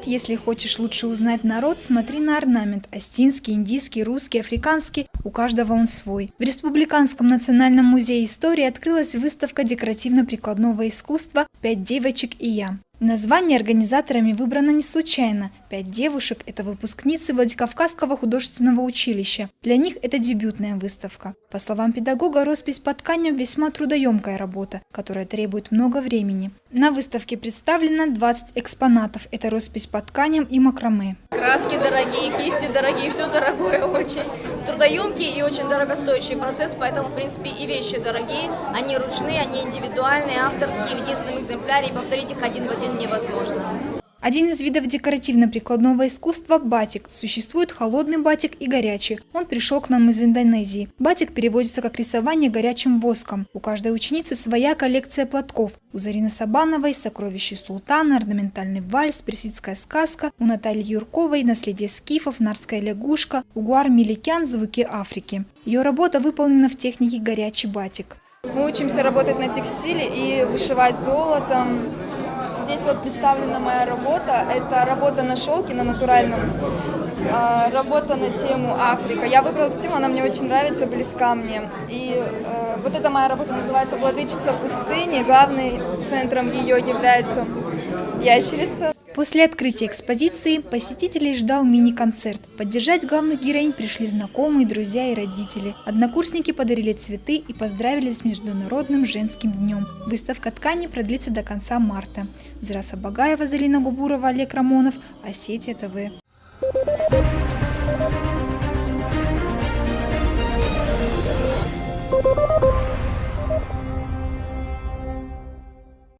Говорят, если хочешь лучше узнать народ, смотри на орнамент. Остинский, индийский, русский, африканский – у каждого он свой. В Республиканском национальном музее истории открылась выставка декоративно-прикладного искусства «5 девочек и я». Название организаторами выбрано не случайно. 5 девушек – это выпускницы Владикавказского художественного училища. Для них это дебютная выставка. По словам педагога, роспись по тканям – весьма трудоемкая работа, которая требует много времени. На выставке представлено 20 экспонатов – это роспись по тканям и макраме. Краски дорогие, кисти дорогие, все дорогое очень. Трудоемкий и очень дорогостоящий процесс, поэтому, в принципе, и вещи дорогие. Они ручные, они индивидуальные, авторские, в единственном экземпляре, и повторить их один в один невозможно. Один из видов декоративно-прикладного искусства – батик. Существует холодный батик и горячий. Он пришел к нам из Индонезии. Батик переводится как рисование горячим воском. У каждой ученицы своя коллекция платков. У Зарины Сабановой – «Сокровище султана», «Орнаментальный вальс», «Персидская сказка», у Натальи Юрковой – «Наследие скифов», «Нарская лягушка», у Гуар Меликян – «Звуки Африки». Ее работа выполнена в технике горячий батик. Мы учимся работать на текстиле и вышивать золотом. Здесь вот представлена моя работа. Это работа на шелке, на натуральном. Работа на тему Африка. Я выбрала эту тему, она мне очень нравится, близка мне. И вот эта моя работа называется «Владычица пустыни». Главным центром ее является ящерица. После открытия экспозиции посетителей ждал мини-концерт. Поддержать главных героинь пришли знакомые, друзья и родители. Однокурсники подарили цветы и поздравили с Международным женским днем. Выставка ткани продлится до конца марта. Зира Сабагаева, Залина Губурова, Олег Рамонов, Осетия ТВ.